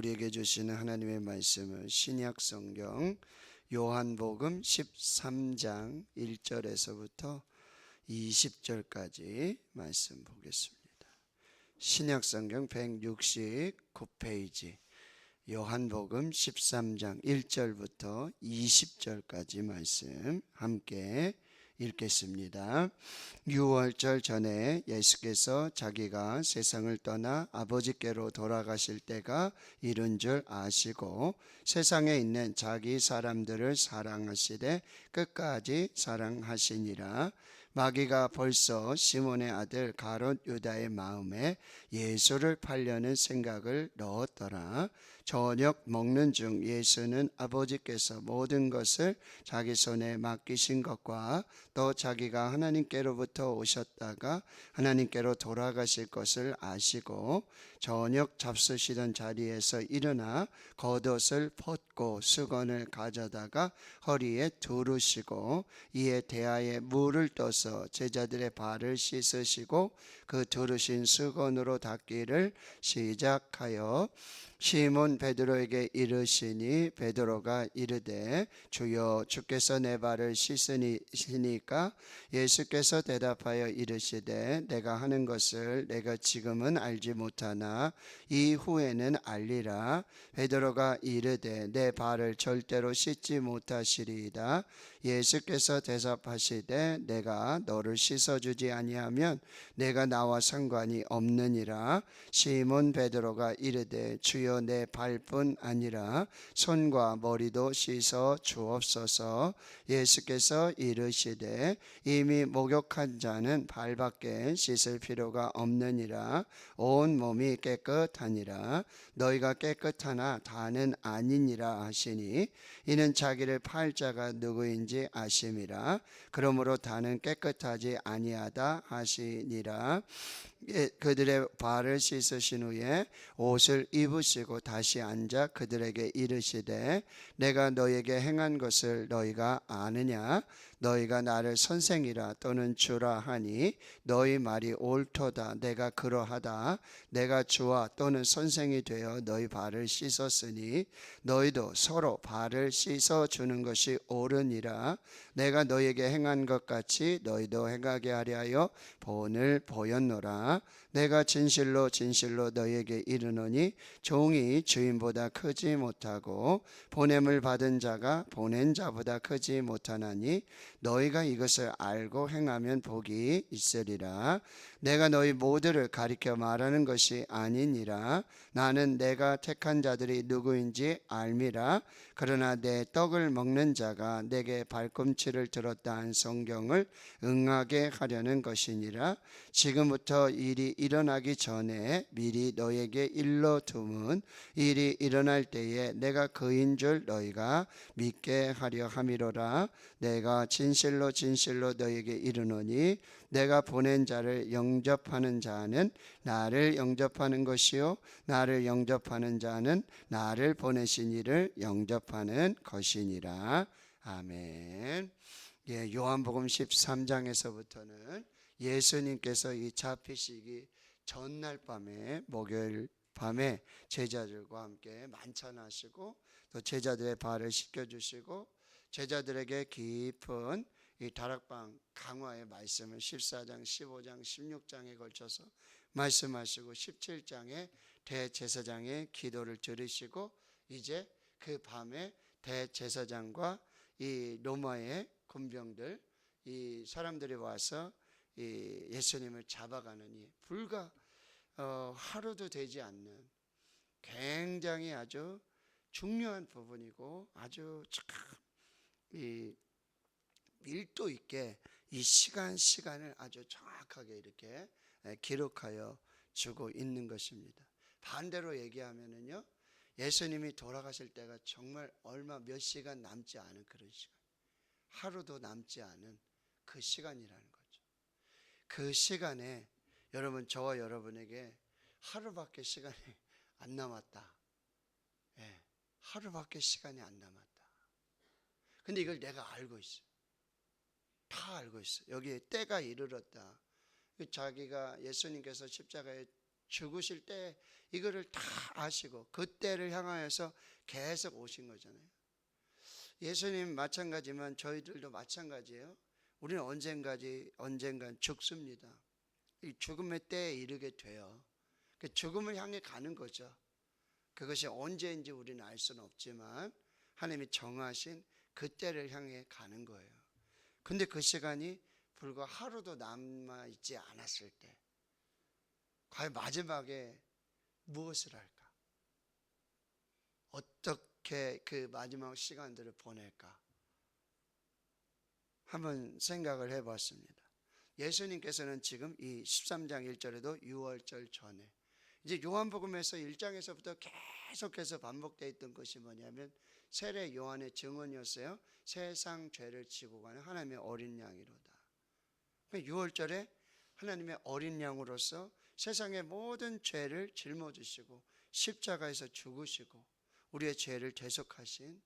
우리에게 주시는 하나님의 말씀은 신약 성경 요한복음 13장 1절에서부터 20절까지 말씀 보겠습니다. 신약 성경 169페이지 요한복음 13장 1절부터 20절까지 말씀 함께 읽겠습니다. 유월절 전에 예수께서 자기가 세상을 떠나 아버지께로 돌아가실 때가 이른 줄 아시고 세상에 있는 자기 사람들을 사랑하시되 끝까지 사랑하시니라. 마귀가 벌써 시몬의 아들 가롯 유다의 마음에 예수를 팔려는 생각을 넣었더라. 저녁 먹는 중 예수는 아버지께서 모든 것을 자기 손에 맡기신 것과 또 자기가 하나님께로부터 오셨다가 하나님께로 돌아가실 것을 아시고 저녁 잡수시던 자리에서 일어나 겉옷을 벗고 수건을 가져다가 허리에 두르시고 이에 대야에 물을 떠서 제자들의 발을 씻으시고 그 두르신 수건으로 닦기를 시작하여 시몬 베드로에게 이르시니 베드로가 이르되 주여 주께서 내 발을 씻으시니까 예수께서 대답하여 이르시되 내가 하는 것을 내가 지금은 알지 못하나 이후에는 알리라. 베드로가 이르되 내 발을 절대로 씻지 못하시리이다. 예수께서 대답하시되 내가 너를 씻어주지 아니하면 내가 나와 상관이 없느니라. 시몬 베드로가 이르되 주여 내 발뿐 아니라 손과 머리도 씻어 주옵소서. 예수께서 이르시되 이미 목욕한 자는 발밖에 씻을 필요가 없느니라. 온 몸이 깨끗하니라. 너희가 깨끗하나 다는 아니니라 하시니 이는 자기를 팔 자가 누구인지 아심이라. 그러므로 다는 깨끗하지 아니하다 하시니라. 그들의 발을 씻으신 후에 옷을 입으시고 다시 앉아 그들에게 이르시되 내가 너희에게 행한 것을 너희가 아느냐? 너희가 나를 선생이라 또는 주라 하니 너희 말이 옳도다. 내가 그러하다. 내가 주와 또는 선생이 되어 너희 발을 씻었으니 너희도 서로 발을 씻어주는 것이 옳으니라. 내가 너희에게 행한 것 같이 너희도 행하게 하려 하여 본을 보였노라. 내가 진실로 진실로 너희에게 이르노니 종이 주인보다 크지 못하고 보냄을 받은 자가 보낸 자보다 크지 못하나니 너희가 이것을 알고 행하면 복이 있으리라. 내가 너희 모두를 가리켜 말하는 것이 아니니라. 나는 내가 택한 자들이 누구인지 알미라. 그러나 내 떡을 먹는 자가 내게 발꿈치를 들었다 한 성경을 응하게 하려는 것이니라. 지금부터 일이 일어나기 전에 미리 너에게 일러두면 일이 일어날 때에 내가 그인 줄 너희가 믿게 하려 함이로라. 내가 진실로 진실로 너희에게 이르노니 내가 보낸 자를 영접하는 자는 나를 영접하는 것이요 나를 영접하는 자는 나를 보내신 이를 영접하는 것이니라. 아멘. 요한복음 13장에서부터는 예수님께서 이 잡히시기 전날 밤에 목요일 밤에 제자들과 함께 만찬하시고 또 제자들의 발을 씻겨주시고 제자들에게 깊은 이 다락방 강화의 말씀을 14장, 15장, 16장에 걸쳐서 말씀하시고 17장에 대제사장의 기도를 들으시고 이제 그 밤에 대제사장과 이 로마의 군병들 이 사람들이 와서 이 예수님을 잡아가느니 불과 하루도 되지 않는 굉장히 아주 중요한 부분이고 아주 참 이 밀도 있게 이 시간을 아주 정확하게 이렇게 기록하여 주고 있는 것입니다. 반대로 얘기하면은요, 예수님이 돌아가실 때가 정말 얼마 몇 시간 남지 않은 그런 시간, 하루도 남지 않은 그 시간이라는 거죠. 그 시간에 여러분, 저와 여러분에게 하루밖에 시간이 안 남았다. 하루밖에 시간이 안 남았다. 근데 이걸 내가 알고 있어. 다 알고 있어. 여기에 때가 이르렀다. 자기가 예수님께서 십자가에 죽으실 때 이거를 다 아시고 그때를 향하여서 계속 오신 거잖아요. 예수님 마찬가지만 저희들도 마찬가지예요. 우리는 언젠간 죽습니다. 이 죽음의 때에 이르게 돼요. 그 죽음을 향해 가는 거죠. 그것이 언제인지 우리는 알 수는 없지만 하나님이 정하신 그 때를 향해 가는 거예요. 근데 그 시간이 불과 하루도 남아있지 않았을 때 과연 마지막에 무엇을 할까? 어떻게 그 마지막 시간들을 보낼까? 한번 생각을 해봤습니다. 예수님께서는 지금 이 13장 1절에도 유월절 전에 이제 요한복음에서 1장에서부터 계속해서 반복되어 있던 것이 뭐냐면 세례 요한의 증언이었어요. 세상 죄를 지고 가는 하나님의 어린 양이로다. 6월절에 하나님의 어린 양으로서 세상의 모든 죄를 짊어지시고 십자가에서 죽으시고 우리의 죄를 대속하신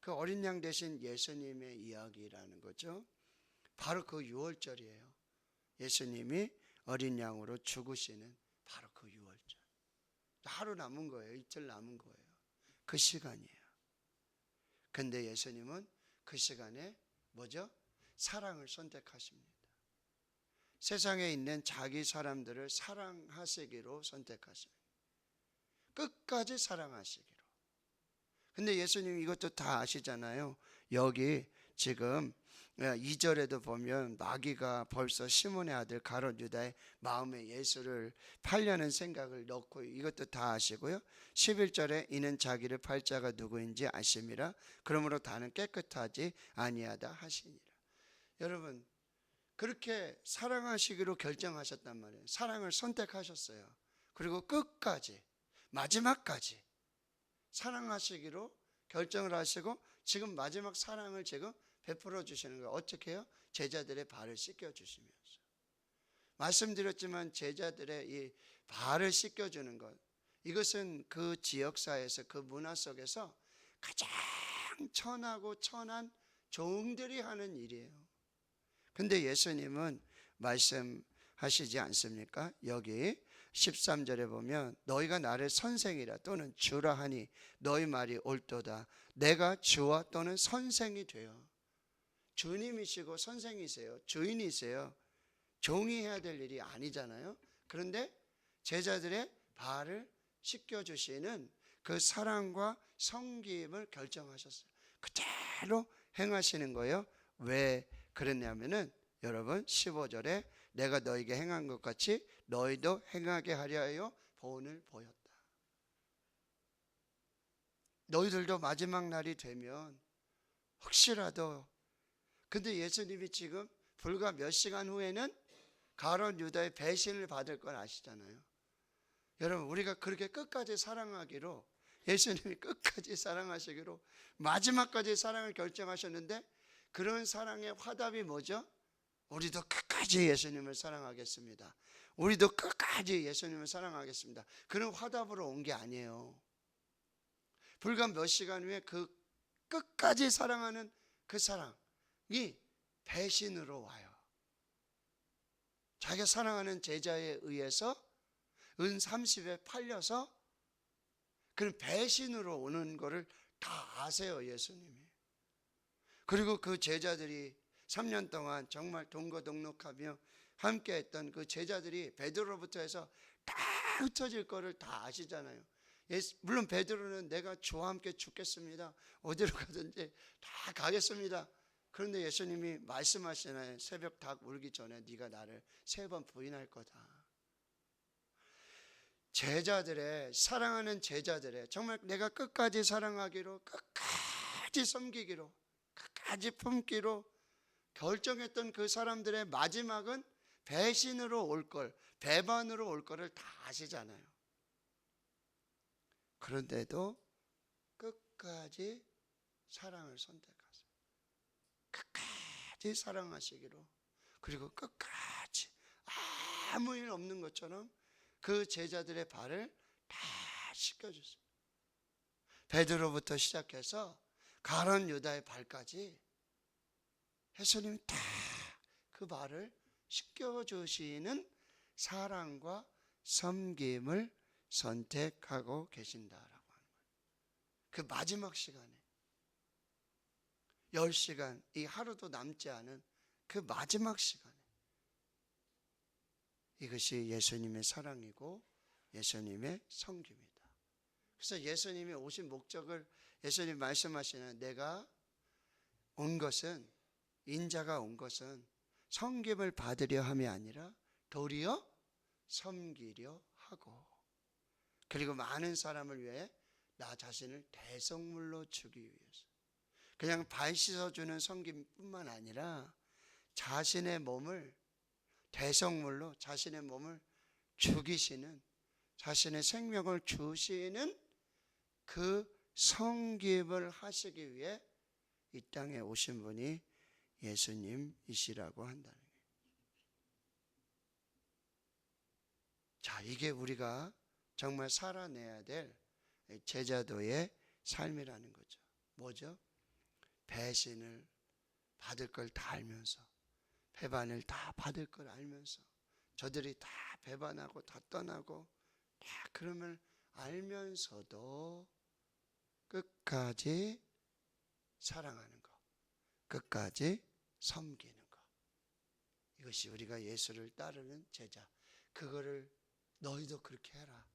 그 어린 양 되신 예수님의 이야기라는 거죠. 바로 그 6월절이에요. 예수님이 어린 양으로 죽으시는 바로 그 6월절. 하루 남은 거예요. 이틀 남은 거예요. 그 시간이에요. 근데 예수님은 그 시간에 뭐죠? 사랑을 선택하십니다. 세상에 있는 자기 사람들을 사랑하시기로 선택하십니다. 끝까지 사랑하시기로. 근데 예수님이 이것도 다 아시잖아요. 여기 지금 2절에도 보면 마귀가 벌써 시몬의 아들 가룟 유다의 마음에 예수를 팔려는 생각을 넣고 이것도 다 아시고요. 11절에 이는 자기를 팔 자가 누구인지 아심이라 그러므로 다는 깨끗하지 아니하다 하시니라. 여러분 그렇게 사랑하시기로 결정하셨단 말이에요. 사랑을 선택하셨어요. 그리고 끝까지 마지막까지 사랑하시기로 결정을 하시고 지금 마지막 사랑을 지금 베풀어 주시는 거예요. 어떻게 해요? 제자들의 발을 씻겨 주시면서. 말씀드렸지만 제자들의 이 발을 씻겨 주는 것, 이것은 그 지역사회에서 그 문화 속에서 가장 천하고 천한 종들이 하는 일이에요. 근데 예수님은 말씀하시지 않습니까? 여기 13절에 보면 너희가 나를 선생이라 또는 주라 하니 너희 말이 옳도다. 내가 주와 또는 선생이 되어. 주님이시고 선생이세요. 주인이세요. 종이 해야 될 일이 아니잖아요. 그런데 제자들의 발을 씻겨주시는 그 사랑과 섬김을 결정하셨어요. 그대로 행하시는 거예요. 왜 그랬냐면은 여러분 15절에 내가 너에게 행한 것 같이 너희도 행하게 하려 하여 본을 보였다. 너희들도 마지막 날이 되면 혹시라도 근데 예수님이 지금 불과 몇 시간 후에는 가룟 유다의 배신을 받을 걸 아시잖아요. 여러분 우리가 그렇게 끝까지 사랑하기로 예수님이 끝까지 사랑하시기로 마지막까지 사랑을 결정하셨는데 그런 사랑의 화답이 뭐죠? 우리도 끝까지 예수님을 사랑하겠습니다. 우리도 끝까지 예수님을 사랑하겠습니다. 그런 화답으로 온 게 아니에요. 불과 몇 시간 후에 그 끝까지 사랑하는 그 사랑이 배신으로 와요. 자기가 사랑하는 제자에 의해서 은 30에 팔려서 그런 배신으로 오는 거를 다 아세요, 예수님이. 그리고 그 제자들이 3년 동안 정말 동거동록하며 함께 했던 그 제자들이 베드로부터 해서 다 흩어질 거를 다 아시잖아요. 물론 베드로는 내가 주와 함께 죽겠습니다. 어디로 가든지 다 가겠습니다. 그런데 예수님이 말씀하시잖아요. 새벽 닭 울기 전에 네가 나를 3번 부인할 거다. 제자들의 사랑하는 제자들의 정말 내가 끝까지 사랑하기로 끝까지 섬기기로 끝까지 품기로 결정했던 그 사람들의 마지막은 배신으로 올 걸, 배반으로 올 거를 다 아시잖아요. 그런데도 끝까지 사랑을 선택하세요. 끝까지 사랑하시기로. 그리고 끝까지 아무 일 없는 것처럼 그 제자들의 발을 다 씻겨주세요. 베드로부터 시작해서 가룟 유다의 발까지 예수님이 다 그 발을 씻겨주시는 사랑과 섬김을 선택하고 계신다라고 하는 거예요. 그 마지막 시간에 10시간, 이 하루도 남지 않은 그 마지막 시간에 이것이 예수님의 사랑이고 예수님의 섬김이다. 그래서 예수님이 오신 목적을 예수님 말씀하시는, 내가 온 것은, 인자가 온 것은 섬김을 받으려 함이 아니라 도리어 섬기려 하고, 그리고 많은 사람을 위해 나 자신을 대속물로 주기 위해서, 그냥 발 씻어주는 섬김뿐만 아니라 자신의 몸을 대속물로, 자신의 몸을 죽이시는, 자신의 생명을 주시는 그 섬김을 하시기 위해 이 땅에 오신 분이 예수님이시라고 한다는 거예요. 자, 이게 우리가 정말 살아내야 될 제자도의 삶이라는 거죠. 뭐죠? 배신을 받을 걸 다 알면서, 배반을 다 받을 걸 알면서, 저들이 다 배반하고 다 떠나고 다 그럼을 알면서도 끝까지 사랑하는 것, 끝까지 섬기는 것, 이것이 우리가 예수를 따르는 제자. 그거를 너희도 그렇게 해라.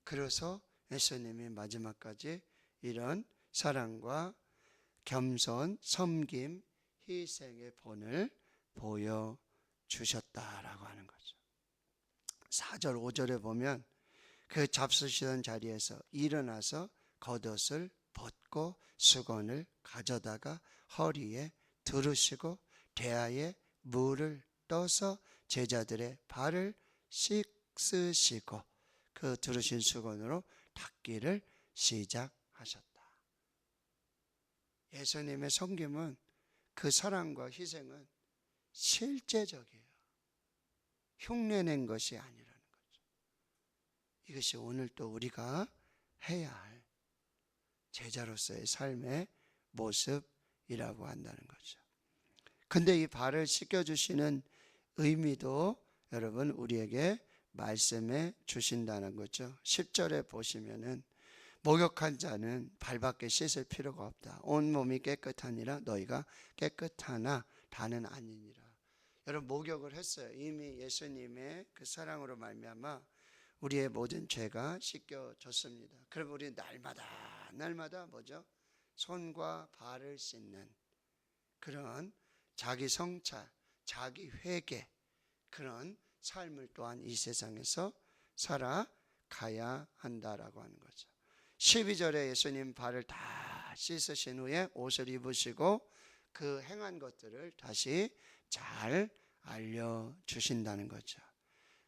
그래서 예수님이 마지막까지 이런 사랑과 겸손, 섬김, 희생의 본을 보여주셨다라고 하는 거죠. 4절, 5절에 보면 그 잡수시던 자리에서 일어나서 겉옷을 벗고 수건을 가져다가 허리에 두르시고 대야에 물을 떠서 제자들의 발을 씻으시고 그 두르신 수건으로 닦기를 시작하셨다. 예수님의 섬김은, 그 사랑과 희생은 실제적이에요. 흉내낸 것이 아니라는 거죠. 이것이 오늘 또 우리가 해야 할 제자로서의 삶의 모습이라고 한다는 거죠. 근데 이 발을 씻겨주시는 의미도 여러분 우리에게 말씀해 주신다는 거죠. 10절에 보시면은 목욕한 자는 발밖에 씻을 필요가 없다. 온 몸이 깨끗하니라 너희가 깨끗하나 다는 아니니라. 여러분, 목욕을 했어요. 이미 예수님의 그 사랑으로 말미암아 우리의 모든 죄가 씻겨졌습니다. 그럼 우리 날마다 뭐죠? 손과 발을 씻는 그런 자기 성찰, 자기 회개, 그런 삶을 또한 이 세상에서 살아가야 한다라고 하는 거죠. 12절에 예수님 발을 다 씻으신 후에 옷을 입으시고 그 행한 것들을 다시 잘 알려주신다는 거죠.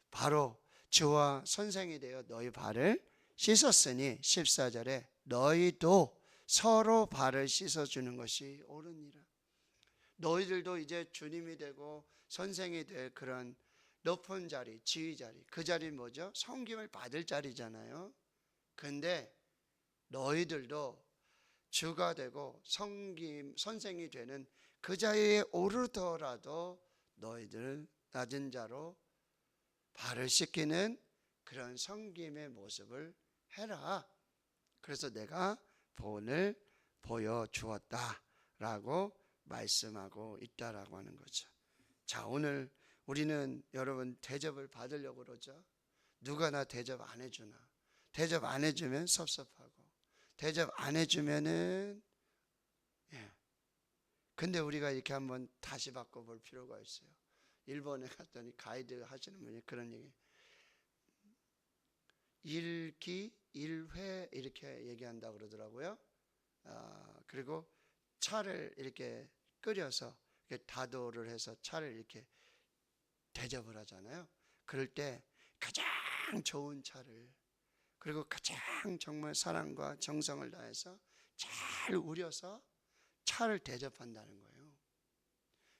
바로 주와 선생이 되어 너희 발을 씻었으니 14절에 너희도 서로 발을 씻어주는 것이 옳으니라. 너희들도 이제 주님이 되고 선생이 될 그런 높은 자리, 지휘 자리, 그 자리는 뭐죠? 섬김을 받을 자리잖아요. 그런데 너희들도 주가 되고 선생이 되는 그 자리에 오르더라도 너희들 낮은 자로 발을 씻기는 그런 섬김의 모습을 해라. 그래서 내가 본을 보여주었다라고 말씀하고 있다라고 하는 거죠. 자, 오늘 우리는 여러분 대접을 받으려고 그러죠. 누가 나 대접 안 해주나. 대접 안 해주면 섭섭하고, 대접 안 해주면은 근데 우리가 이렇게 한번 다시 바꿔볼 필요가 있어요. 일본에 갔더니 가이드 하시는 분이 그런 얘기, 1기 1회 이렇게 얘기한다고 그러더라고요. 그리고 차를 이렇게 끓여서 이렇게 다도를 해서 차를 이렇게 대접을 하잖아요. 그럴 때 가장 좋은 차를, 그리고 가장 정말 사랑과 정성을 다해서 잘 우려서 차를 대접한다는 거예요.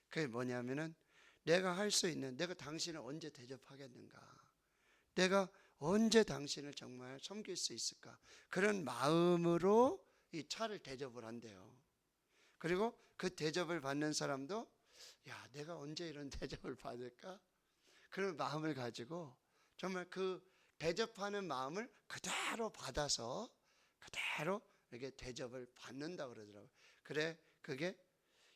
그게 뭐냐면은 내가 할 수 있는, 내가 당신을 언제 대접하겠는가, 내가 언제 당신을 정말 섬길 수 있을까, 그런 마음으로 이 차를 대접을 한대요. 그리고 그 대접을 받는 사람도 야, 내가 언제 이런 대접을 받을까, 그런 마음을 가지고 정말 그 대접하는 마음을 그대로 받아서 그대로 이렇게 대접을 받는다 그러더라고요. 그래, 그게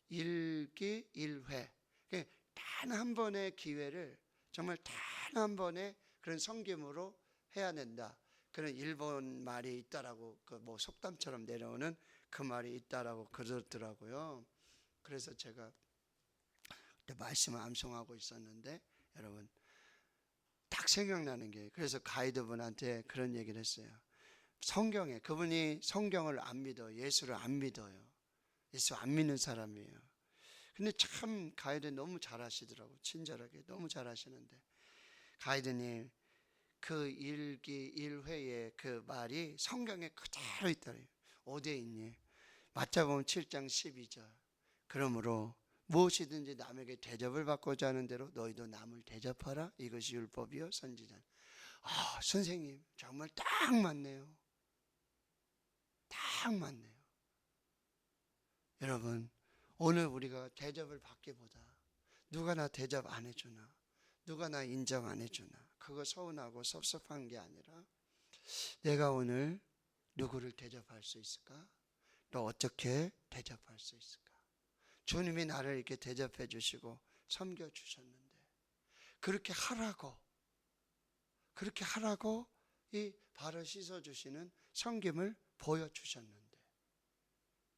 일기일회. 단 한 번의 기회를 정말 단 한 번의 그런 섬김으로 해야 된다. 그런 일본 말이 있다라고 그 뭐 속담처럼 내려오는 그 말이 있다라고 그러더라고요. 그래서 제가 그때 말씀을 암송하고 있었는데 여러분 딱 생각나는 게, 그래서 가이드분한테 그런 얘기를 했어요. 성경에, 그분이 성경을 안 믿어요. 예수를 안 믿어요. 예수 안 믿는 사람이에요. 근데 참 가이드 너무 잘하시더라고. 친절하게 너무 잘하시는데, 가이드님 그 일기 일회의 그 말이 성경에 그대로 있더래요. 어디에 있니? 마태복음 7장 12절. 그러므로 무엇이든지 남에게 대접을 받고자 하는 대로 너희도 남을 대접하라. 이것이 율법이요 선지자. 아, 선생님 정말 딱 맞네요. 딱 맞네요. 여러분, 오늘 우리가 대접을 받기보다 누가 나 대접 안 해주나, 누가 나 인정 안 해주나, 그거 서운하고 섭섭한 게 아니라 내가 오늘 누구를 대접할 수 있을까? 또 어떻게 대접할 수 있을까? 주님이 나를 이렇게 대접해 주시고 섬겨 주셨는데 그렇게 하라고 이 발을 씻어 주시는 섬김을 보여 주셨는데,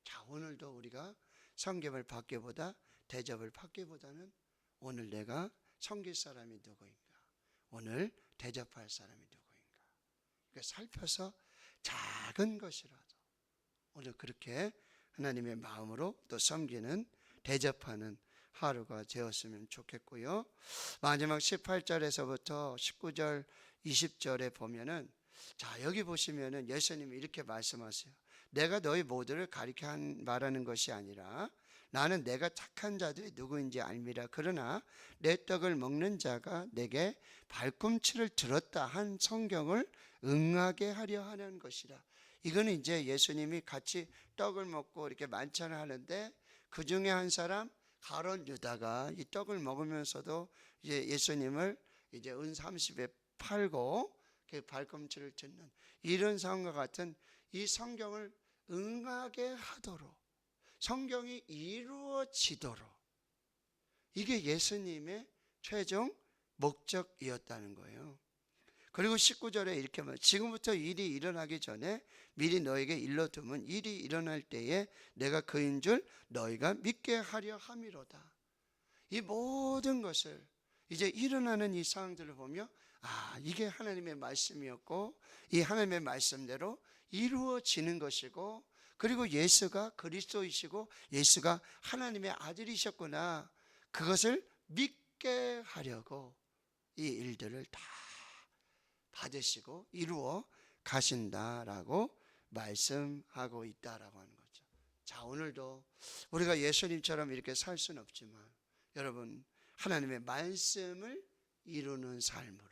자, 오늘도 우리가 섬김을 받기보다 대접을 받기보다는 오늘 내가 섬길 사람이 누구인가, 오늘 대접할 사람이 누구인가, 그러니까 살펴서 작은 것이라도 오늘 그렇게 하나님의 마음으로 또 섬기는, 대접하는 하루가 되었으면 좋겠고요. 마지막 18절에서부터 19절 20절에 보면은, 자, 여기 보시면은 예수님이 이렇게 말씀하세요. 내가 너희 모두를 가리켜 말하는 것이 아니라 나는 내가 착한 자들이 누구인지 알미라. 그러나 내 떡을 먹는 자가 내게 발꿈치를 들었다 한 성경을 응하게 하려 하는 것이라. 이거는 이제 예수님이 같이 떡을 먹고 이렇게 만찬을 하는데 그 중에 한 사람 가룟 유다가 이 떡을 먹으면서도 이제 예수님을 이제 은 30에 팔고 그 발꿈치를 듣는 이런 상황과 같은 이 성경을 응하게 하도록, 성경이 이루어지도록, 이게 예수님의 최종 목적이었다는 거예요. 그리고 19절에 이렇게 말해요. 지금부터 일이 일어나기 전에 미리 너에게 일러두면 일이 일어날 때에 내가 그인 줄 너희가 믿게 하려 함이로다. 이 모든 것을 이제 일어나는 이 상황들을 보며, 아, 이게 하나님의 말씀이었고 이 하나님의 말씀대로 이루어지는 것이고, 그리고 예수가 그리스도이시고 예수가 하나님의 아들이셨구나, 그것을 믿게 하려고 이 일들을 다 받으시고 이루어 가신다라고 말씀하고 있다라고 하는 거죠. 자, 오늘도 우리가 예수님처럼 이렇게 살 수는 없지만 여러분, 하나님의 말씀을 이루는 삶으로,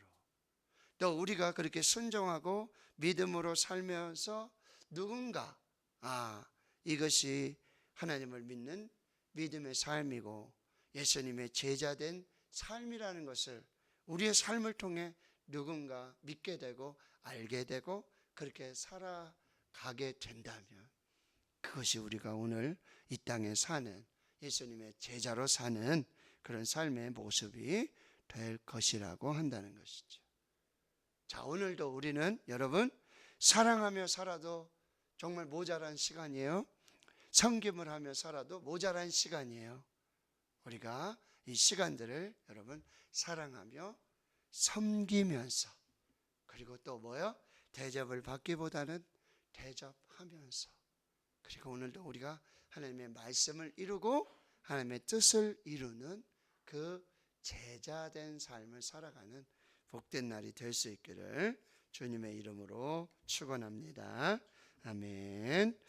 또 우리가 그렇게 순종하고 믿음으로 살면서 누군가, 아, 이것이 하나님을 믿는 믿음의 삶이고 예수님의 제자된 삶이라는 것을 우리의 삶을 통해 누군가 믿게 되고 알게 되고 그렇게 살아가게 된다면 그것이 우리가 오늘 이 땅에 사는 예수님의 제자로 사는 그런 삶의 모습이 될 것이라고 한다는 것이죠. 자, 오늘도 우리는 여러분 사랑하며 살아도 정말 모자란 시간이에요. 섬김을 하며 살아도 모자란 시간이에요. 우리가 이 시간들을 여러분 사랑하며 섬기면서, 그리고 또 뭐요? 대접을 받기보다는 대접하면서, 그리고 오늘도 우리가 하나님의 말씀을 이루고 하나님의 뜻을 이루는 그 제자된 삶을 살아가는 복된 날이 될 수 있기를 주님의 이름으로 축원합니다. 아멘.